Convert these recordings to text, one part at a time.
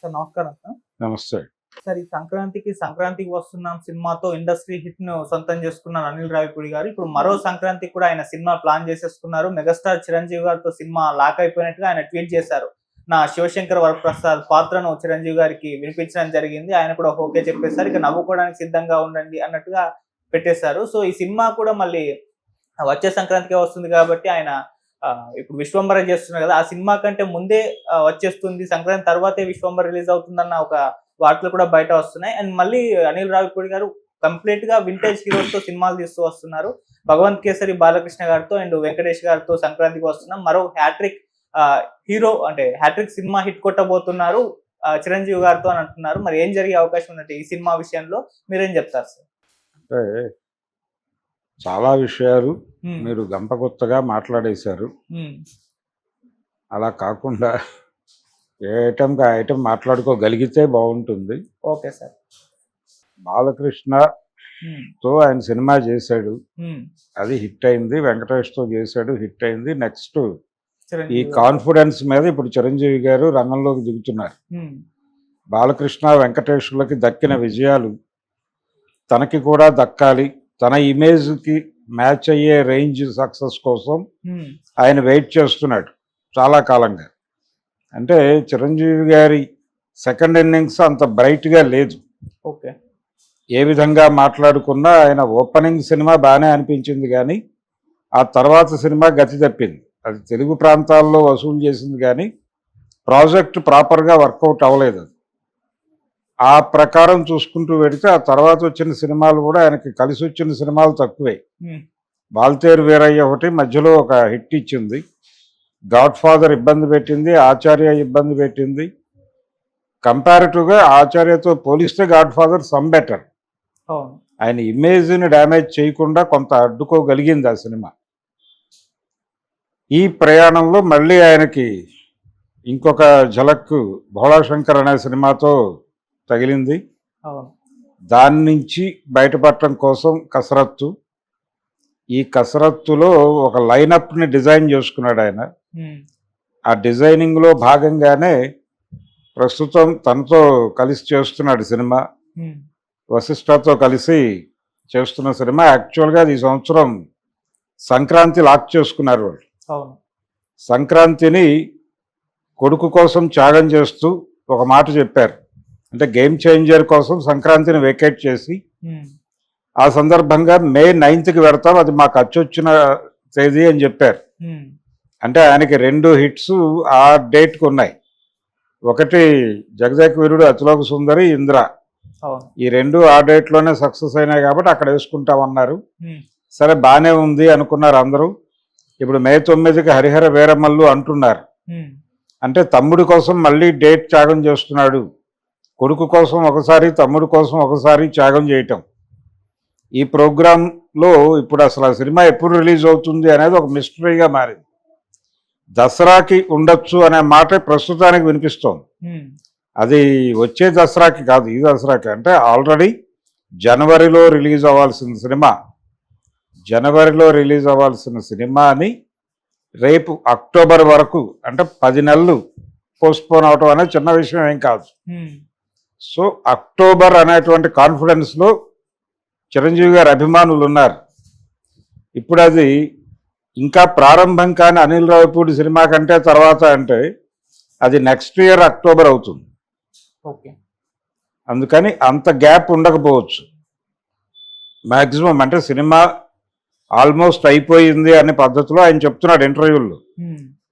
Sir నమస్కారం sir. నమస్తే. Sir ఈ సంక్రాంతికి వస్తున్నాం సినిమాతో ఇండస్ట్రీ హిట్ ను సొంతం చేసుకున్నారు అనిల్ రావిపూడి గారు. ఇప్పుడు మరో సంక్రాంతికి కూడా ఆయన సినిమా ప్లాన్ చేసేసుకున్నారు. మెగాస్టార్ చిరంజీవి గారితో సినిమా లాక్ అయిపోయినట్టుగా ఆయన ట్వీట్ చేశారు. నా శివశంకర్ వరప్రసాద్ పాత్రను చిరంజీవి గారికి వినిపించడం జరిగింది. ఆయన కూడా ఓకే చెప్పేశారు. ఇక నవ్వుకోవడానికి సిద్ధంగా ఉండండి అన్నట్టుగా పెట్టేశారు. సో ఈ సినిమా కూడా మళ్ళీ వచ్చే సంక్రాంతికే వస్తుంది కాబట్టి ఆయన ఇప్పుడు విశ్వంబర చేస్తున్నారు కదా, ఆ సినిమా కంటే ముందే వచ్చేస్తుంది, సంక్రాంతి తర్వాతే విశ్వంబర రిలీజ్ అవుతుందన్న ఒక వార్తలు కూడా బయట వస్తున్నాయి. అండ్ మళ్ళీ అనిల్ రావిపూడి గారు కంప్లీట్ గా వింటేజ్ హీరోస్ తో సినిమాలు తీస్తూ వస్తున్నారు. భగవంత్ కేసరి బాలకృష్ణ గారితో అండ్ వెంకటేష్ గారితో సంక్రాంతికి వస్తున్నాం. మరో హ్యాట్రిక్ హీరో అంటే హ్యాట్రిక్ సినిమా హిట్ కొట్టబోతున్నారు చిరంజీవి గారితో అని అంటున్నారు. మరి ఏం జరిగే అవకాశం ఉందంటే ఈ సినిమా విషయంలో మీరేం చెప్తారు సార్? అంటే చాలా విషయాలు మీరు గంపగుత్తగా మాట్లాడేశారు. అలా కాకుండా ఏ ఐటెంకి ఆ ఐటెం మాట్లాడుకోగలిగితే బాగుంటుంది. Okay sir. బాలకృష్ణతో ఆయన సినిమా చేశాడు, అది హిట్ అయింది. వెంకటేష్తో చేశాడు, హిట్ అయింది. నెక్స్ట్ ఈ కాన్ఫిడెన్స్ మీద ఇప్పుడు చిరంజీవి గారు రంగంలోకి దిగుతున్నారు. బాలకృష్ణ వెంకటేష్లకి దక్కిన విజయాలు తనకి కూడా దక్కాలి, తన ఇమేజ్కి మ్యాచ్ అయ్యే రేంజ్ సక్సెస్ కోసం ఆయన వెయిట్ చేస్తున్నాడు చాలా కాలంగా. అంటే చిరంజీవి గారి సెకండ్ ఇన్నింగ్స్ అంత బ్రైట్గా లేదు. ఓకే, ఏ విధంగా మాట్లాడుకున్నా ఆయన ఓపెనింగ్ సినిమా బాగానే అనిపించింది, కానీ ఆ తర్వాత సినిమా గతి తప్పింది. అది తెలుగు ప్రాంతాల్లో వసూలు చేసింది, కానీ ప్రాజెక్ట్ ప్రాపర్గా వర్కౌట్ అవ్వలేదు. అది ఆ ప్రకారం చూసుకుంటూ పెడితే ఆ తర్వాత వచ్చిన సినిమాలు కూడా ఆయనకి కలిసి వచ్చిన సినిమాలు తక్కువే. బాల్తేరు వీరయ్య ఒకటి మధ్యలో ఒక హిట్ ఇచ్చింది, గాడ్ ఫాదర్ ఇబ్బంది పెట్టింది, ఆచార్య ఇబ్బంది పెట్టింది. కంపారిటివ్గా ఆచార్యతో పోలిస్తే గాడ్ ఫాదర్ సమ్ బెటర్. ఆయన ఇమేజ్ని డ్యామేజ్ చేయకుండా కొంత అడ్డుకోగలిగింది ఆ సినిమా. ఈ ప్రయాణంలో మళ్ళీ ఆయనకి ఇంకొక ఝలక్ భోళాశంకర్ అనే సినిమాతో తగిలింది. దాని నుంచి బయటపడటం కోసం కసరత్తు. ఈ కసరత్తులో ఒక లైనప్ని డిజైన్ చేసుకున్నాడు ఆయన. ఆ డిజైనింగ్లో భాగంగానే ప్రస్తుతం తనతో కలిసి చేస్తున్నాడు సినిమా, వశిష్ఠతో కలిసి చేస్తున్న సినిమా. యాక్చువల్గా ఈ సంవత్సరం సంక్రాంతి లాక్ చేసుకున్నారు వాళ్ళు. సంక్రాంతిని కొడుకు కోసం త్యాగం చేస్తూ ఒక మాట చెప్పారు, అంటే గేమ్ చేంజర్ కోసం సంక్రాంతిని వేకేట్ చేసి ఆ సందర్భంగా May 9th పెడతాం, అది మాకు అచ్చొచ్చిన తేదీ అని చెప్పారు. అంటే ఆయనకి 2 హిట్స్ ఆ డేట్కి ఉన్నాయి. ఒకటి జగదేక వీరుడు, అతిలోక సుందరి, ఇంద్ర. ఈ 2 ఆ డేట్లోనే సక్సెస్ అయినాయి కాబట్టి అక్కడ వేసుకుంటామన్నారు. సరే బాగానే ఉంది అనుకున్నారు అందరూ. ఇప్పుడు May 9కి హరిహర వీరమల్లు అంటున్నారు. అంటే తమ్ముడి కోసం మళ్ళీ డేట్ త్యాగం చేస్తున్నాడు. కొడుకు కోసం ఒకసారి, తమ్ముడి కోసం ఒకసారి త్యాగం చేయటం. ఈ ప్రోగ్రాంలో ఇప్పుడు అసలు ఆ సినిమా ఎప్పుడు రిలీజ్ అవుతుంది అనేది ఒక మిస్టరీగా మారింది. దసరాకి ఉండొచ్చు అనే మాట ప్రస్తుతానికి వినిపిస్తోంది. అది వచ్చే దసరాకి కాదు, ఈ దసరాకి. అంటే ఆల్రెడీ జనవరిలో రిలీజ్ అవ్వాల్సిన సినిమాని రేపు అక్టోబర్ వరకు, అంటే 10 నెలలు పోస్ట్పోన్ అవటం అనేది చిన్న విషయం ఏం కాదు. సో అక్టోబర్ అనేటువంటి కాన్ఫిడెన్స్లో చిరంజీవి గారి అభిమానులు ఉన్నారు. ఇప్పుడు అది ఇంకా ప్రారంభం కాని అనిల్ రావిపూడి సినిమా కంటే తర్వాత అంటే అది నెక్స్ట్ ఇయర్ అక్టోబర్ అవుతుంది. ఓకే, అందుకని అంత గ్యాప్ ఉండకపోవచ్చు. మ్యాక్సిమం అంటే సినిమా ఆల్మోస్ట్ అయిపోయింది అనే పద్ధతిలో ఆయన చెప్తున్నాడు ఇంటర్వ్యూల్లో.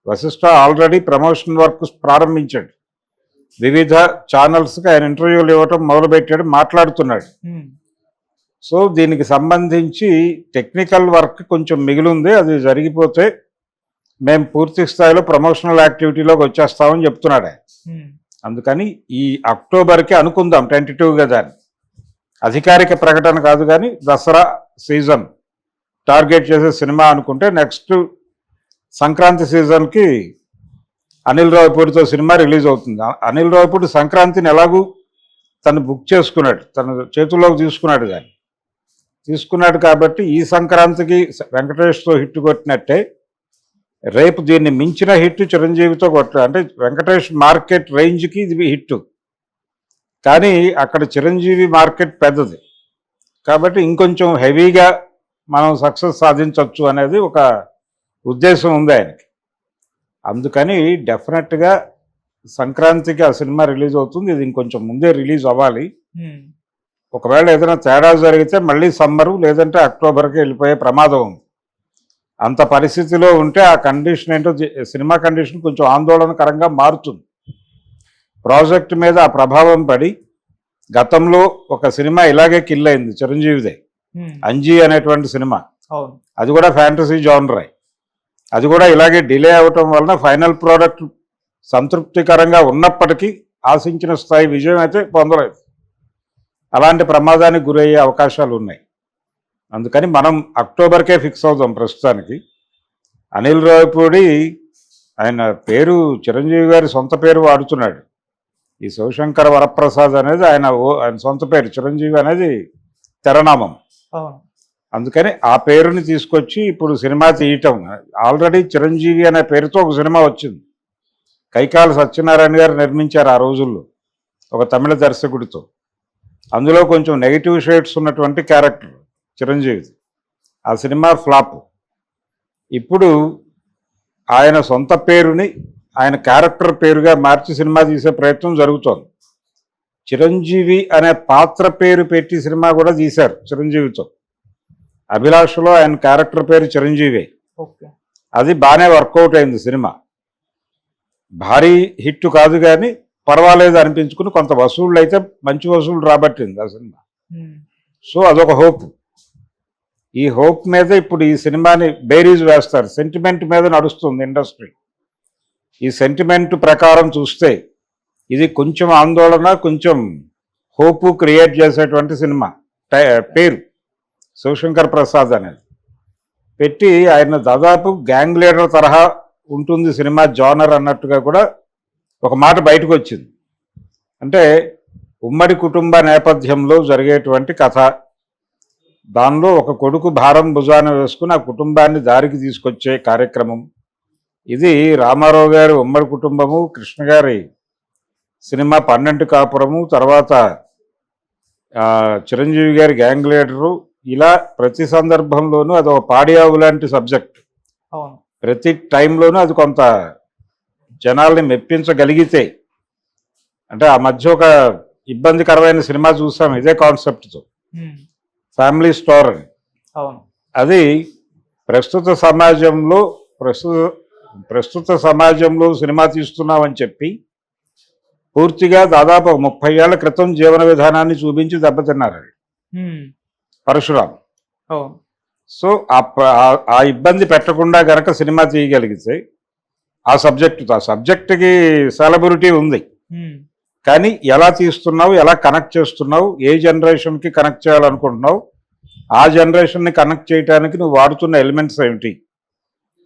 వశిష్ఠ ఆల్రెడీ ప్రమోషన్ వర్క్ ప్రారంభించాడు, వివిధ ఛానల్స్కి ఆయన ఇంటర్వ్యూలు ఇవ్వటం మొదలుపెట్టాడు, మాట్లాడుతున్నాడు. సో దీనికి సంబంధించి టెక్నికల్ వర్క్ కొంచెం మిగిలింది, అది జరిగిపోతే మేము పూర్తి స్థాయిలో ప్రమోషనల్ యాక్టివిటీలోకి వచ్చేస్తామని చెప్తున్నాడు ఆయన. అందుకని ఈ అక్టోబర్కి అనుకుందాం టెంటేటివ్గా, దాన్ని అధికారిక ప్రకటన కాదు, కానీ దసరా సీజన్ టార్గెట్ చేసే సినిమా అనుకుంటే నెక్స్ట్ సంక్రాంతి సీజన్కి అనిల్ రావిపూడితో సినిమా రిలీజ్ అవుతుంది. అనిల్ రావిపూడి సంక్రాంతిని ఎలాగూ తను బుక్ చేసుకున్నాడు, తన చేతుల్లోకి తీసుకున్నాడు కాబట్టి ఈ సంక్రాంతికి వెంకటేష్తో హిట్ కొట్టినట్టే రేపు దీన్ని మించిన హిట్ చిరంజీవితో కొట్టాడు. అంటే వెంకటేష్ మార్కెట్ రేంజ్కి ఇది హిట్. కానీ అక్కడ చిరంజీవి మార్కెట్ పెద్దది కాబట్టి ఇంకొంచెం హెవీగా మనం సక్సెస్ సాధించవచ్చు అనేది ఒక ఉద్దేశం ఉంది ఆయనకి. అందుకని డెఫినెట్గా సంక్రాంతికి ఆ సినిమా రిలీజ్ అవుతుంది. ఇది ఇంకొంచెం ముందే రిలీజ్ అవ్వాలి. ఒకవేళ ఏదైనా తేడా జరిగితే మళ్ళీ సమ్మరు లేదంటే అక్టోబర్కి వెళ్ళిపోయే ప్రమాదం ఉంది. అంత పరిస్థితిలో ఉంటే ఆ కండిషన్ ఏంటో సినిమా కండిషన్ కొంచెం ఆందోళనకరంగా మారుతుంది. ప్రాజెక్ట్ మీద ఆ ప్రభావం పడి గతంలో ఒక సినిమా ఇలాగే కిల్ అయింది చిరంజీవిదే, అంజీ అనేటువంటి సినిమా. అది కూడా ఫ్యాంటసీ జానరే. అది కూడా ఇలాగే డిలే అవ్వటం వలన ఫైనల్ ప్రోడక్ట్ సంతృప్తికరంగా ఉన్నప్పటికీ ఆశించిన స్థాయి విజయం అయితే పొందలేదు. అలాంటి ప్రమాదానికి గురయ్యే అవకాశాలు ఉన్నాయి. అందుకని మనం అక్టోబర్కే ఫిక్స్ అవుతాం ప్రస్తుతానికి. అనిల్ రావిపూడి ఆయన పేరు చిరంజీవి గారి సొంత పేరు వాడుతున్నాడు. ఈ శివశంకర వరప్రసాద్ అనేది ఆయన సొంత పేరు, చిరంజీవి అనేది తెరనామం. అందుకని ఆ పేరుని తీసుకొచ్చి ఇప్పుడు సినిమా తీయటం. ఆల్రెడీ చిరంజీవి అనే పేరుతో ఒక సినిమా వచ్చింది, కైకాల సత్యనారాయణ గారు నిర్మించారు ఆ రోజుల్లో ఒక తమిళ దర్శకుడితో. అందులో కొంచెం నెగిటివ్ షేడ్స్ ఉన్నటువంటి క్యారెక్టర్ చిరంజీవి. ఆ సినిమా ఫ్లాప్. ఇప్పుడు ఆయన సొంత పేరుని ఆయన క్యారెక్టర్ పేరుగా మార్చి సినిమా తీసే ప్రయత్నం జరుగుతోంది. చిరంజీవి అనే పాత్ర పేరు పెట్టి సినిమా కూడా తీశారు చిరంజీవితో. అభిలాషలో ఆయన క్యారెక్టర్ పేరు చిరంజీవి. అది బాగానే వర్కౌట్ అయింది సినిమా. భారీ హిట్ కాదు కానీ పర్వాలేదు అనిపించుకుని కొంత వసూళ్ళు అయితే మంచి వసూళ్ళు రాబట్టింది ఆ సినిమా. సో అదొక హోప్. ఈ హోప్ మీద ఇప్పుడు ఈ సినిమాని బేరీజ్ వేస్తారు. సెంటిమెంట్ మీద నడుస్తుంది ఇండస్ట్రీ. ఈ సెంటిమెంట్ ప్రకారం చూస్తే ఇది కొంచెం ఆందోళన, కొంచెం హోపు క్రియేట్ చేసేటువంటి సినిమా. పేరు శివశంకర్ ప్రసాద్ అనేది పెట్టి ఆయన దాదాపు గ్యాంగ్ లీడర్ తరహా ఉంటుంది సినిమా జానర్ అన్నట్టుగా కూడా ఒక మాట బయటకు వచ్చింది. అంటే ఉమ్మడి కుటుంబ నేపథ్యంలో జరిగేటువంటి కథ. దానిలో ఒక కొడుకు భారం భుజాన వేసుకుని ఆ కుటుంబాన్ని దారికి తీసుకొచ్చే కార్యక్రమం ఇది. రామారావు గారి ఉమ్మడి కుటుంబము, కృష్ణ గారి సినిమా 12 కాపురము, తర్వాత చిరంజీవి గారి గ్యాంగ్ లీడరు, ఇలా ప్రతి సందర్భంలోనూ అది ఒక పాడియావు లాంటి సబ్జెక్ట్. ప్రతి టైంలోనూ అది కొంత జనాల్ని మెప్పించగలిగితే, అంటే ఆ మధ్య ఒక ఇబ్బందికరమైన సినిమా చూసాం ఇదే కాన్సెప్ట్తో, ఫ్యామిలీ స్టోర్ అని. అది ప్రస్తుత సమాజంలో సినిమా తీస్తున్నామని చెప్పి పూర్తిగా దాదాపు 30 ఏళ్ల క్రితం జీవన విధానాన్ని చూపించి దెబ్బతిన్నారు పరశురాం. సో ఆ ఇబ్బంది పెట్టకుండా గనక సినిమా తీయగలిగితే ఆ సబ్జెక్ట్కి సెలబ్రిటీ ఉంది. కానీ ఎలా తీస్తున్నావు, ఎలా కనెక్ట్ చేస్తున్నావు, ఏ జనరేషన్కి కనెక్ట్ చేయాలనుకుంటున్నావు, ఆ జనరేషన్ని కనెక్ట్ చేయడానికి నువ్వు వాడుతున్న ఎలిమెంట్స్ ఏమిటి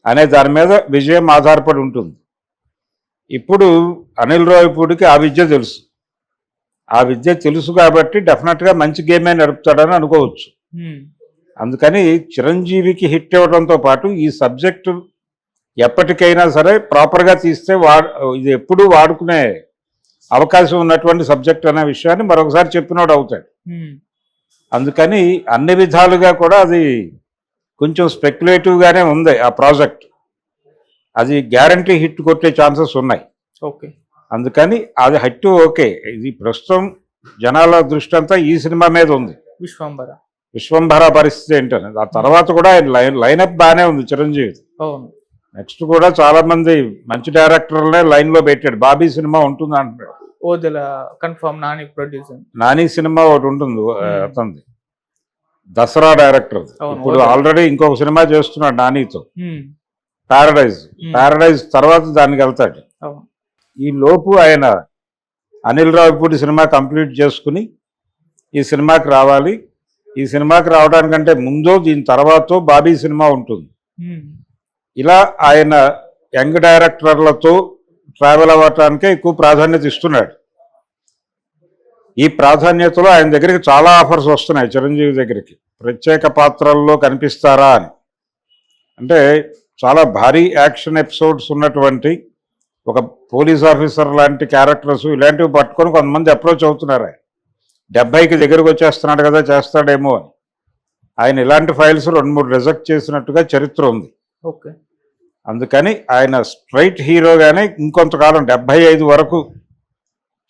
అనే దాని మీద విజయం ఆధారపడి ఉంటుంది. ఇప్పుడు అనిల్ రావిపూడికి ఆ విద్య తెలుసు కాబట్టి డెఫినెట్గా మంచి గేమే నడుపుతాడని అనుకోవచ్చు. అందుకని చిరంజీవికి హిట్ ఇవ్వడంతో పాటు ఈ సబ్జెక్టు ఎప్పటికైనా సరే ప్రాపర్గా తీస్తే ఇది ఎప్పుడూ వాడుకునే అవకాశం ఉన్నటువంటి సబ్జెక్ట్ అనే విషయాన్ని మరొకసారి చెప్పినోడు అవుతాడు. అందుకని అన్ని విధాలుగా కూడా అది కొంచెం స్పెక్యులేటివ్గానే ఉంది ఆ ప్రాజెక్ట్. అది గ్యారంటీ హిట్ కొట్టే ఛాన్సెస్ ఉన్నాయి. అందుకని అది హిట్ ఓకే. ఇది ప్రస్తుతం జనాల దృష్టి అంతా ఈ సినిమా మీద ఉంది. విశ్వంభర పరిస్థితి ఏంటనేది. ఆ తర్వాత కూడా లైనప్ బాగానే ఉంది చిరంజీవి. నెక్స్ట్ కూడా చాలా మంది మంచి డైరెక్టర్లనే లైన్ లో పెట్టాడు. బాబీ సినిమా ఉంటుంది అంటున్నాడు. నాని సినిమా ఒకటి ఉంటుంది అతనిది, దసరా డైరెక్టర్. ఇప్పుడు ఆల్రెడీ ఇంకొక సినిమా చేస్తున్నాడు నానితో, ప్యారడైజ్ తర్వాత దానికి వెళ్తాడు. ఈ లోపు ఆయన అనిల్ రావిపూడి సినిమా కంప్లీట్ చేసుకుని ఈ సినిమాకి రావాలి. ఈ సినిమాకి రావడానికంటే ముందో దీని తర్వాత బాబీ సినిమా ఉంటుంది. ఇలా ఆయన యంగ్ డైరెక్టర్లతో ట్రావెల్ అవ్వటానికే ఎక్కువ ప్రాధాన్యత ఇస్తున్నాడు. ఈ ప్రాధాన్యతలో ఆయన దగ్గరికి చాలా ఆఫర్స్ వస్తున్నాయి చిరంజీవి దగ్గరికి. ప్రత్యేక పాత్రల్లో కనిపిస్తారా అని. అంటే చాలా భారీ యాక్షన్ ఎపిసోడ్స్ ఉన్నటువంటి ఒక పోలీస్ ఆఫీసర్ లాంటి క్యారెక్టర్స్ ఇలాంటివి పట్టుకొని కొంతమంది అప్రోచ్ అవుతున్నారు. 70కి దగ్గరకు వచ్చేస్తున్నాడు కదా, చేస్తాడేమో అని. ఆయన ఇలాంటి ఫైల్స్ 2-3 రిజెక్ట్ చేసినట్టుగా చరిత్ర ఉంది. ఓకే. అందుకని ఆయన స్ట్రైట్ హీరోగానే ఇంకొంతకాలం 75 వరకు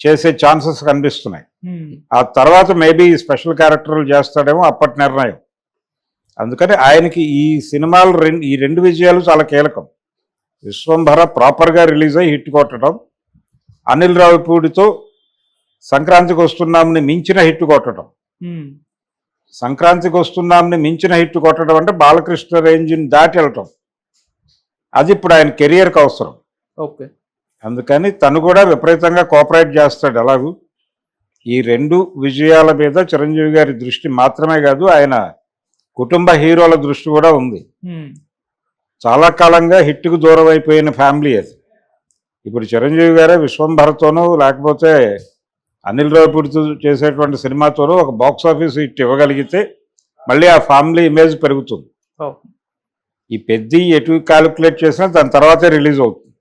చేసే ఛాన్సెస్ కనిపిస్తున్నాయి. ఆ తర్వాత మేబీ స్పెషల్ క్యారెక్టర్లు చేస్తాడేమో, అప్పటి నిర్ణయం. అందుకని ఆయనకి ఈ సినిమాలు ఈ 2 విజయాలు చాలా కీలకం. విశ్వంభర ప్రాపర్గా రిలీజ్ అయ్యి హిట్ కొట్టడం, అనిల్ రావిపూడితో సంక్రాంతికి వస్తున్నాంని మించిన హిట్ కొట్టడం. సంక్రాంతికి వస్తున్నాంని మించిన హిట్ కొట్టడం అంటే బాలకృష్ణ రేంజ్ని దాటి వెళ్ళటం. అది ఇప్పుడు ఆయన కెరియర్కి అవసరం. ఓకే. అందుకని తను కూడా విపరీతంగా కోఆపరేట్ చేస్తాడు. ఎలాగూ ఈ 2 విజయాల మీద చిరంజీవి గారి దృష్టి మాత్రమే కాదు, ఆయన కుటుంబ హీరోల దృష్టి కూడా ఉంది. చాలా కాలంగా హిట్కు దూరం అయిపోయిన ఫ్యామిలీ అది. ఇప్పుడు చిరంజీవి గారే విశ్వంభరతోనూ లేకపోతే అనిల్ రావిపూడితో చేసేటువంటి సినిమాతోనూ ఒక బాక్స్ ఆఫీస్ హిట్ ఇవ్వగలిగితే మళ్ళీ ఆ ఫ్యామిలీ ఇమేజ్ పెరుగుతుంది. ఈ పెద్ద ఎటు క్యాలిక్యులేట్ చేసినా దాని తర్వాతే రిలీజ్ అవుతుంది.